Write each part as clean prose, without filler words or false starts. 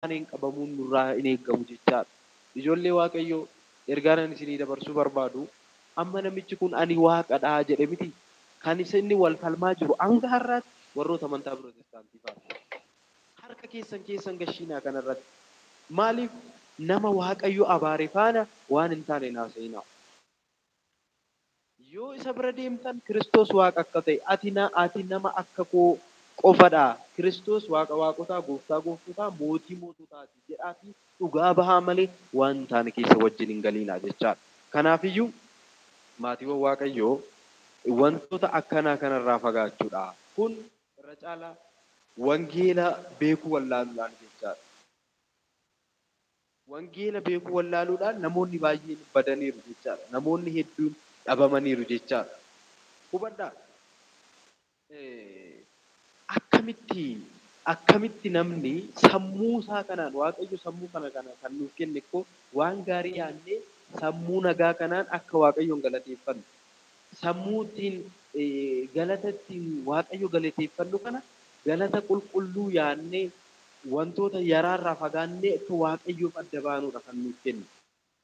Anin qabamuun nurraa hin eeggamu jechaadha. Ijoollee Waaqayyoo ergaan isinii dabarsuu barbaadu amma namichi kun ani waaqadhaa jedhe miti kan inni wal falmaa jiru hanga har'aatti warroota amantaa Pirotestaantii fa'a. Harka keessan gashiinaa kanarratti maaliif nama Waaqayyo abaare faana waan hin taane naasa'inaa. Yoo isa bira deemtan Kiristoos waaqa akka ta'e ati nama akka koo qofadha. Kiristoos waaqa waaqotaa, gooftaa gooftotaa, mootii moototaati jedhaafi dhugaa bahaa malee waan taane keessa wajjin hin galiinaa jechaadha. Kanaafiyyuu maatiiwwan Waaqayyoo wantoota akkanaa kanarraa fagaachuudha. Kun irra caalaa wangeela beekuu wallaaluudhaan jechaadha. Wangeela beekuu wallaaluudhaan namoonni baay'een badaniiru jechaadha. Namoonni hedduun dhabamaniiru jechaadha. Hubadhaa. Akkamitti namni sammuu isaa kanaan Waaqayyo sammuu kana kan nuuf kenne koo waan gaarii yaadnee sammuu nagaa kanaan akka Waaqayyoon galateeffannu. Sammuutiin galata ittiin Waaqayyo galateeffannu kana galata qulqulluu yaadnee wantoota yaraarraa fagaannee akka Waaqayyoof adda baanuudha kan nuuf kenne.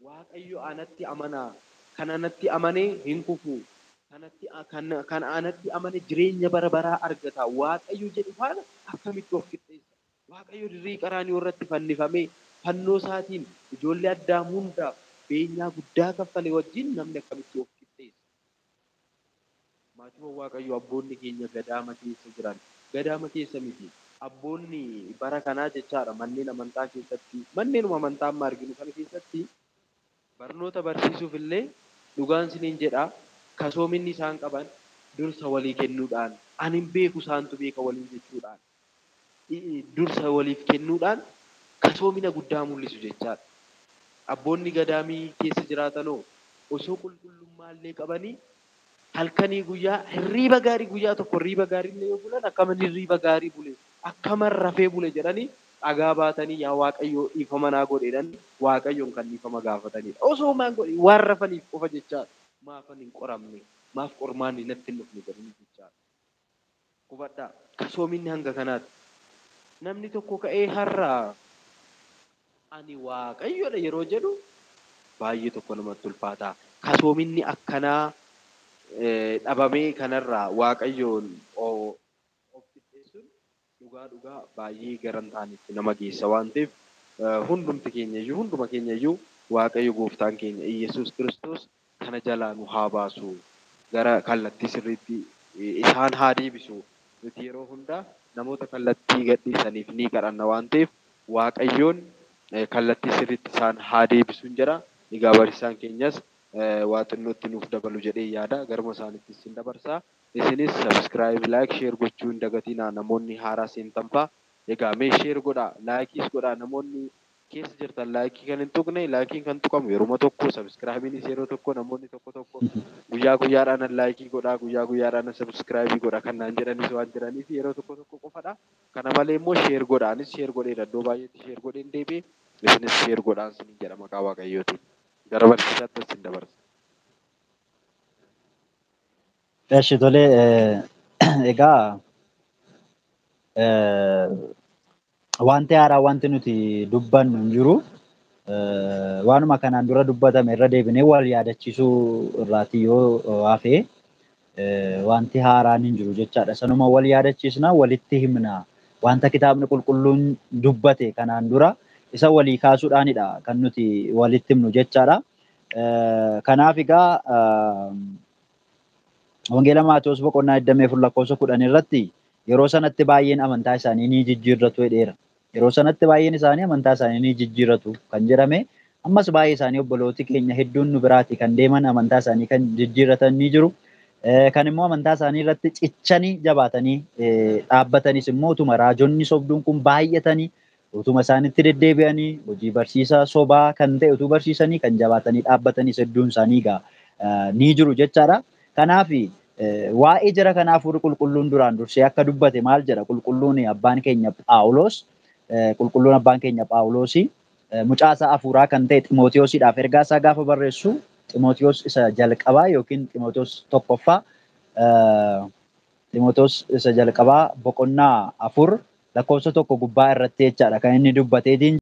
Waaqayyo anatti amanaa. Kan anatti amanee hin kufu. Kan anatti amane jireenya bara baraa argata. Waaqayyo jedhu faana akkamitti of qixxeessa. Waaqayyo dirree qaraanii irratti fannifamee fannoo isaatiin ijoollee Addaam hundaaf beenyaa guddaa kaffalee wajjin namni akkamitti of qixxeessa. Maatiiwwan Waaqayyo abboonni keenya gadaama keessa jiran. Gadaama keessa miti. Abboonni bara kanaa jechaadha manneen amantaa keessatti manneenuma amantaa amma arginu kana keessatti barnoota barsiisuuf illee dhugaan isiniin jedhaa kasoominni isaan qaban dursa walii kennuudhaan ani hin beeku isaantu beeka waliin jechuudhaan dursa waliif kennuudhaan kasoomina guddaa mul'isu jechaadha. Abboonni gadaamii keessa jiraatanoo osoo qulqullummaa illee qabanii halkanii guyyaa hirriiba gaarii guyyaa tokko hirriiba gaarii illee yoo bulan akkaman hirriiba gaarii bule akkaman rafee bule jedhanii dhagaa baatanii yaa Waaqayyo dhiifama naa godheedhaan Waaqayyoon kan dhiifama gaafatanidha. Osoo maan godhe waan rafaniif qofa jechaadha. Maafan hin qoramne maaf qormaanni natti hin dhufne jedhanii jechaadha. Hubadhaa kasoominni hanga kanaatti. Namni tokko ka'ee har'a ani Waaqayyoodha yeroo jedhu baay'ee tokko namatti ulfaata. Kasoominni akkanaa dhabamee kanarraa Waaqayyoon of qixxeessuun dhugaa baay'ee garan taanitti nama geessa waan ta'eef hunduma keenyayyuu Waaqayyo gooftaan keenya Iyesuus Kiristoos kana jalaa nu haa baasu gara kallattii sirriitti isaan haa deebisu. Nuti yeroo hundaa namoota kallattii gadhiisaniif ni kadhanna waan ta'eef Waaqayyoon kallattii sirriitti isaan haa deebisuun jedha. Egaa barsiisaan keenyas waa xinnootti nuuf dabalu jedhee yaada. Garuma isaaniitti isin dabarsaa. Isinis subscribe, like, share gochuu hin dagatinaa namoonni haaraa seentan fa'a. Egaa mee share godhaa, laakiis godhaa namoonni keessa jirtan laayikii kan hin tuqne laayikiin kan tuqamu yeroo tokko subscribe-iinis yeroo tokko namoonni tokko guyyaa guyyaadhaan laayikii godhaa guyyaa guyyaadhaan subscribe godha kan naan jedhanis waan jiraniif yeroo tokko qofadha. Kana malee immoo share godhaanis share godhee iddoo baay'eetti share godheen deebi'ee isinis share godhaan isin jedha maqaa Waaqayyootiin. Gara barsiisaatti isin dabarsa. Eeshi tolee egaa wanti haaraa wanti nuti dubbannu hin jiru. Waanuma kanaan dura dubbatame irra deebinee wal yaadachiisuu irraati yoo hafe wanti haaraan hin jiru jechaadha. Sanuma wal yaadachiisna walitti himna. Wanta kitaabni qulqulluun dubbate kanaan dura isa walii kaasuudhaanidha kan nuti walitti himnu jechaadha. Kanaaf egaa Wangeela Maatewos boqonnaa 24 lakkoofsa 10 irratti yeroo sanatti baay'een amantaa isaanii ni jijjiirratu jedheera. Yeroo sanatti baay'een isaanii amantaa isaanii ni jijjiirratu kan jedhame ammas baay'ee isaanii obbolooti keenya hedduun nu biraati kan deeman amantaa isaanii kan jijjiirratan ni jiru. Kan immoo amantaa isaanii irratti cichanii jabaatanii dhaabbatanis immoo utuma raajonni sobduun kun baay'atanii utuma isaanitti deddeebi'anii hojii barsiisaa sobaa kan ta'e utuu barsiisanii kan jabaatanii dhaabbatanis hedduun isaanii ni jiru jechaadha. Kanaaf waa'ee jara kanaaf qulqulluun duraan dursee akka dubbate maal jedha qulqulluun abbaan keenya Phaawulos mucaasaa hafuuraa kan ta'e Ximootiyoosiidhaaf ergaa isaa gaafa barreessu Ximootiyoos isa jalqabaa yookiin Ximootiyoos tokkoffaa Ximootiyoos isa jalqabaa boqonnaa 4 lakkoofsa tokko gubbaa irratti jechaadha kan inni dubbateetiin